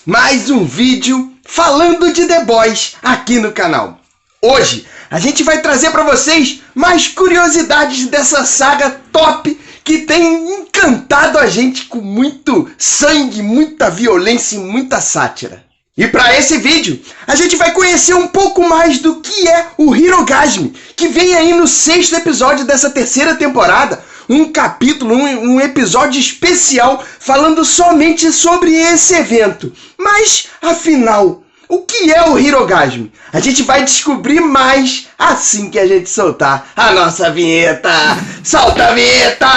mais um vídeo falando de The Boys aqui no canal. Hoje a gente vai trazer para vocês mais curiosidades dessa saga top que tem encantado a gente com muito sangue, muita violência e muita sátira. E para esse vídeo, a gente vai conhecer um pouco mais do que é o Hirogasm, que vem aí no 6º episódio dessa terceira temporada, um capítulo, um episódio especial falando somente sobre esse evento. Mas, afinal, o que é o Hirogasm? A gente vai descobrir mais assim que a gente soltar a nossa vinheta. Solta a vinheta!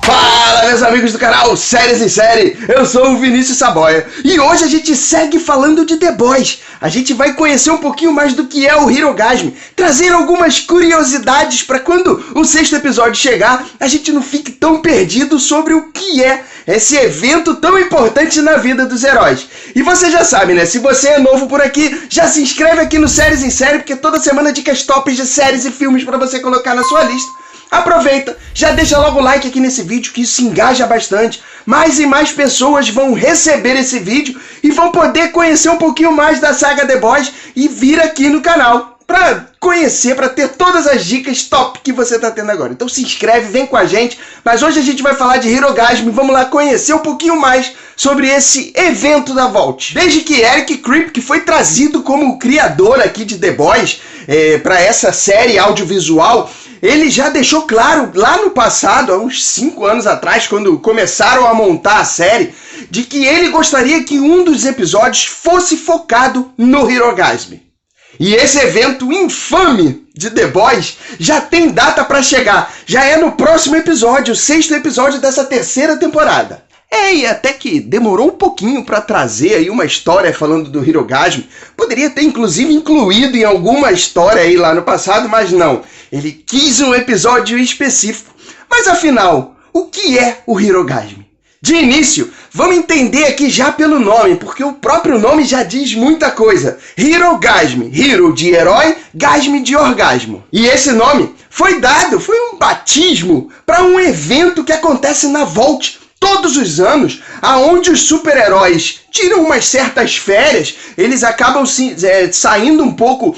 Fala, meus amigos do canal Séries em Série, eu sou o Vinícius Saboia e hoje a gente segue falando de The Boys. A gente vai conhecer um pouquinho mais do que é o Hirogasm, trazer algumas curiosidades para quando o 6º episódio chegar, a gente não fique tão perdido sobre o que é esse evento tão importante na vida dos heróis. E você já sabe, né? Se você é novo por aqui, já se inscreve aqui no Séries em Série, porque toda semana dicas tops de séries e filmes para você colocar na sua lista. Aproveita, já deixa logo o like aqui nesse vídeo, que isso engaja bastante. Mais e mais pessoas vão receber esse vídeo e vão poder conhecer um pouquinho mais da saga The Boys e vir aqui no canal para conhecer, para ter todas as dicas top que você está tendo agora. Então se inscreve, vem com a gente. Mas hoje a gente vai falar de Hirogasm e vamos lá conhecer um pouquinho mais sobre esse evento da Vault. Desde que Eric Kripke, que foi trazido como criador aqui de The Boys para essa série audiovisual, ele já deixou claro lá no passado, há uns 5 anos atrás, quando começaram a montar a série, de que ele gostaria que um dos episódios fosse focado no Hirogasm. E esse evento infame de The Boys já tem data para chegar. Já é no próximo episódio, o 6º episódio dessa terceira temporada. E até que demorou um pouquinho para trazer aí uma história falando do Hirogasm. Poderia ter inclusive incluído em alguma história aí lá no passado, mas não. Ele quis um episódio específico. Mas afinal, o que é o Hirogasm? De início, vamos entender aqui já pelo nome, porque o próprio nome já diz muita coisa. Hirogasm, Hiro de herói, gasm de orgasmo. E esse nome foi um batismo para um evento que acontece na Vault todos os anos, aonde os super-heróis tiram umas certas férias, eles acabam saindo um pouco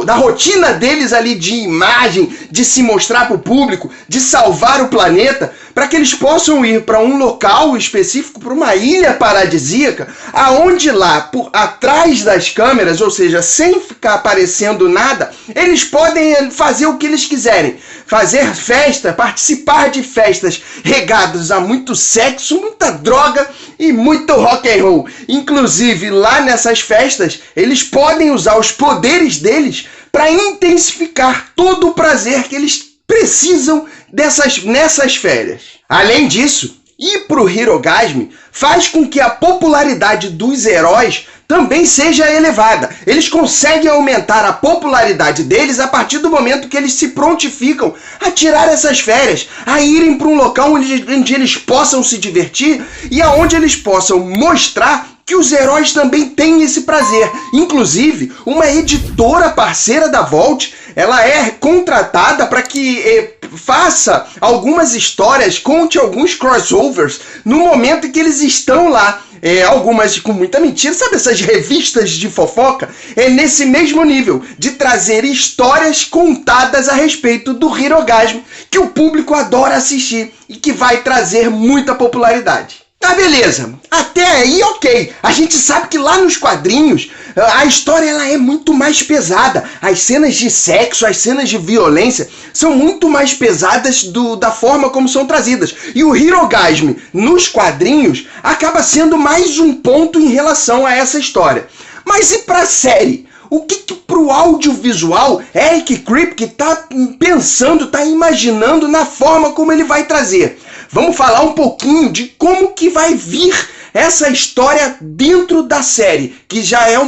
da rotina deles ali de imagem, de se mostrar para o público, de salvar o planeta, para que eles possam ir para um local específico, para uma ilha paradisíaca, aonde lá, por atrás das câmeras, ou seja, sem ficar aparecendo nada, eles podem fazer o que eles quiserem. Fazer festa, participar de festas regadas a muito sexo, muita droga e muito rock and roll. Inclusive, lá nessas festas, eles podem usar os poderes deles para intensificar todo o prazer que eles precisam nessas férias. Além disso, ir pro Hirogasm faz com que a popularidade dos heróis também seja elevada. Eles conseguem aumentar a popularidade deles a partir do momento que eles se prontificam a tirar essas férias, a irem para um local onde eles possam se divertir e aonde eles possam mostrar que os heróis também têm esse prazer. Inclusive, uma editora parceira da Vault, ela é contratada para que faça algumas histórias, conte alguns crossovers no momento em que eles estão lá. Algumas com muita mentira, sabe essas revistas de fofoca? É nesse mesmo nível, de trazer histórias contadas a respeito do Hirogasm, que o público adora assistir e que vai trazer muita popularidade. Tá, beleza. Até aí, ok. A gente sabe que lá nos quadrinhos, a história ela é muito mais pesada. As cenas de sexo, as cenas de violência são muito mais pesadas da forma como são trazidas. E o Hirogasm, nos quadrinhos, acaba sendo mais um ponto em relação a essa história. Mas e pra série? O que pro audiovisual Eric Kripke tá pensando, tá imaginando na forma como ele vai trazer? Vamos falar um pouquinho de como que vai vir essa história dentro da série, que já é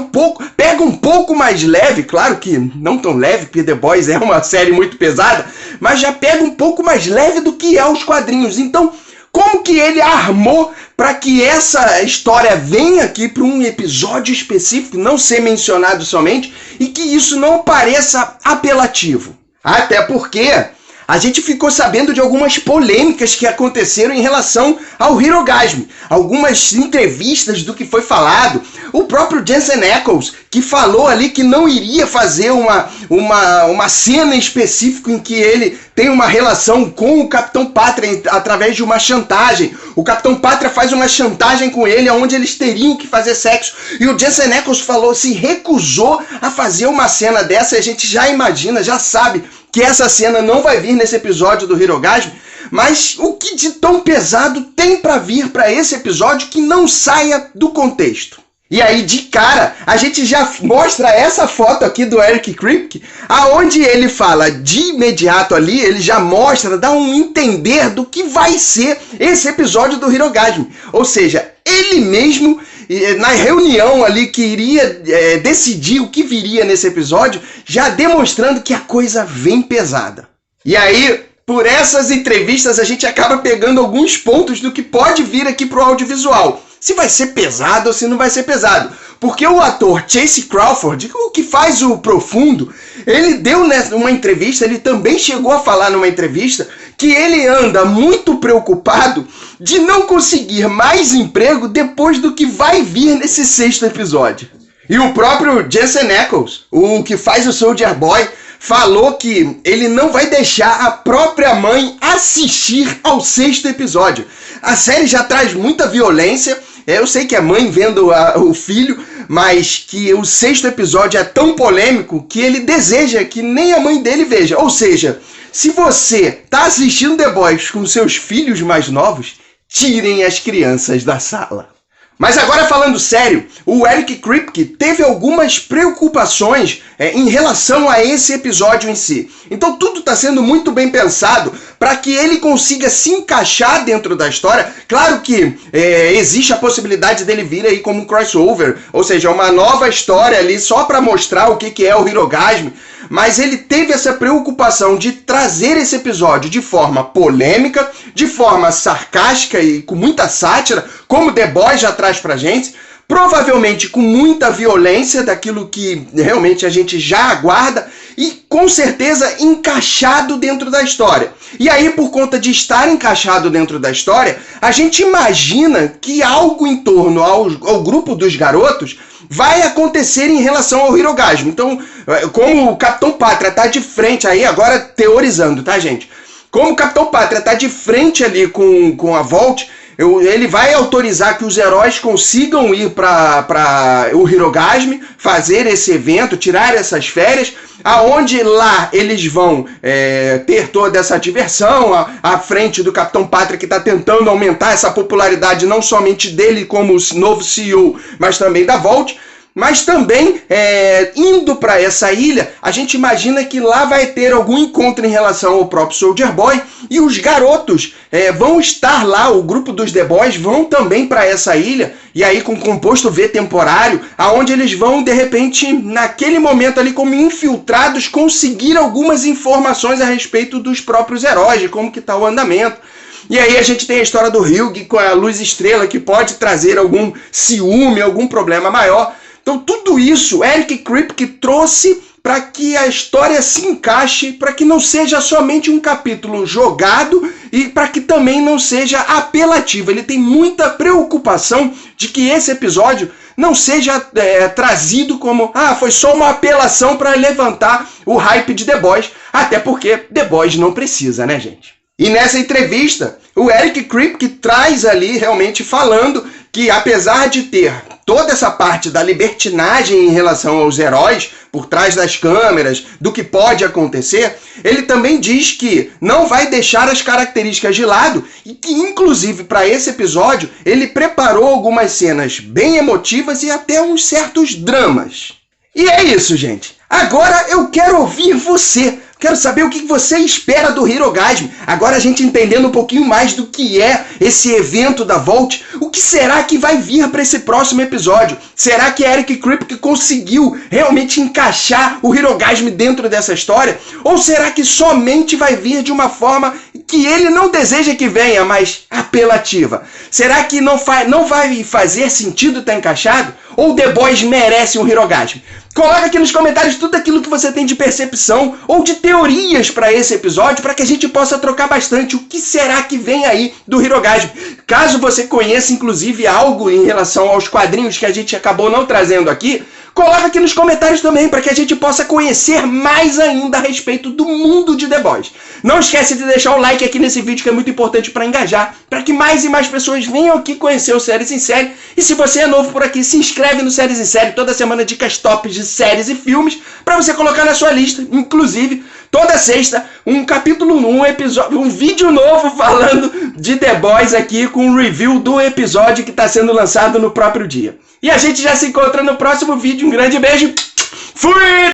pega um pouco mais leve, claro que não tão leve, porque The Boys é uma série muito pesada, mas já pega um pouco mais leve do que é os quadrinhos. Então, como que ele armou para que essa história venha aqui para um episódio específico, não ser mencionado somente, e que isso não pareça apelativo. Até porque a gente ficou sabendo de algumas polêmicas que aconteceram em relação ao Hirogasm. Algumas entrevistas do que foi falado. O próprio Jensen Ackles, que falou ali que não iria fazer uma cena específica em que ele tem uma relação com o Capitão Pátria através de uma chantagem. O Capitão Pátria faz uma chantagem com ele, onde eles teriam que fazer sexo. E o Jensen Ackles falou, se recusou a fazer uma cena dessa, e a gente já imagina, já sabe que essa cena não vai vir nesse episódio do Hirogasm, mas o que de tão pesado tem para vir para esse episódio que não saia do contexto? E aí, de cara, a gente já mostra essa foto aqui do Eric Kripke, aonde ele fala de imediato ali, ele já mostra, dá um entender do que vai ser esse episódio do Hirogasm. Ou seja, ele mesmo, na reunião ali que iria decidir o que viria nesse episódio, já demonstrando que a coisa vem pesada. E aí, por essas entrevistas, a gente acaba pegando alguns pontos do que pode vir aqui pro audiovisual. Se vai ser pesado ou se não vai ser pesado. Porque o ator Chase Crawford, o que faz o Profundo, ele deu numa entrevista, ele também chegou a falar numa entrevista, que ele anda muito preocupado de não conseguir mais emprego depois do que vai vir nesse 6º episódio. E o próprio Jensen Ackles, o que faz o Soldier Boy, falou que ele não vai deixar a própria mãe assistir ao 6º episódio. A série já traz muita violência. Eu sei que é mãe vendo o filho, mas que o 6º episódio é tão polêmico que ele deseja que nem a mãe dele veja. Ou seja, se você está assistindo The Boys com seus filhos mais novos, tirem as crianças da sala. Mas agora falando sério, o Eric Kripke teve algumas preocupações em relação a esse episódio em si. Então tudo está sendo muito bem pensado para que ele consiga se encaixar dentro da história. Claro que existe a possibilidade dele vir aí como um crossover, ou seja, uma nova história ali só para mostrar o que é o Hirogasm. Mas ele teve essa preocupação de trazer esse episódio de forma polêmica, de forma sarcástica e com muita sátira, como The Boys já traz pra gente, provavelmente com muita violência daquilo que realmente a gente já aguarda e com certeza encaixado dentro da história. E aí, por conta de estar encaixado dentro da história, a gente imagina que algo em torno ao grupo dos garotos vai acontecer em relação ao Hirogasm. Então, como o Capitão Pátria tá de frente aí, agora teorizando, tá, gente? Como o Capitão Pátria tá de frente ali com a Vault, ele vai autorizar que os heróis consigam ir para o Hirogasm, fazer esse evento, tirar essas férias, aonde lá eles vão ter toda essa diversão à frente do Capitão Pátria, que está tentando aumentar essa popularidade não somente dele como novo CEO, mas também da Vault. Mas também, indo para essa ilha, a gente imagina que lá vai ter algum encontro em relação ao próprio Soldier Boy, e os garotos vão estar lá, o grupo dos The Boys vão também para essa ilha, e aí com composto V temporário, aonde eles vão, de repente, naquele momento ali, como infiltrados, conseguir algumas informações a respeito dos próprios heróis, de como que está o andamento. E aí a gente tem a história do Hugh com a Luz Estrela, que pode trazer algum ciúme, algum problema maior. Então tudo isso Eric Kripke trouxe para que a história se encaixe, para que não seja somente um capítulo jogado e para que também não seja apelativo. Ele tem muita preocupação de que esse episódio não seja trazido como foi só uma apelação para levantar o hype de The Boys, até porque The Boys não precisa, né, gente? E nessa entrevista, o Eric Kripke traz ali realmente falando que apesar de ter toda essa parte da libertinagem em relação aos heróis, por trás das câmeras, do que pode acontecer, ele também diz que não vai deixar as características de lado e que, inclusive, para esse episódio, ele preparou algumas cenas bem emotivas e até uns certos dramas. E é isso, gente. Agora eu quero ouvir você. Quero saber o que você espera do Hirogasm. Agora a gente entendendo um pouquinho mais do que é esse evento da Vault, O que será que vai vir para esse próximo episódio? Será que Eric Kripke conseguiu realmente encaixar o Hirogasmi dentro dessa história? Ou será que somente vai vir de uma forma que ele não deseja que venha, mas apelativa? Será que não vai fazer sentido estar encaixado? Ou The Boys merece um Hirogasmi? Coloca aqui nos comentários tudo aquilo que você tem de percepção ou de teorias para esse episódio, para que a gente possa trocar bastante. O que será que vem aí do Hirogasmi? Caso você conheça, inclusive, algo em relação aos quadrinhos que a gente acabou não trazendo aqui, coloca aqui nos comentários também, para que a gente possa conhecer mais ainda a respeito do mundo de The Boys. Não esquece de deixar o like aqui nesse vídeo, que é muito importante para engajar, para que mais e mais pessoas venham aqui conhecer o Séries em Série. E se você é novo por aqui, se inscreve no Séries em Série, toda semana dicas tops de séries e filmes, para você colocar na sua lista. Inclusive, toda sexta, um capítulo, um vídeo novo falando de The Boys aqui, com um review do episódio que está sendo lançado no próprio dia. E a gente já se encontra no próximo vídeo. Um grande beijo. Fui!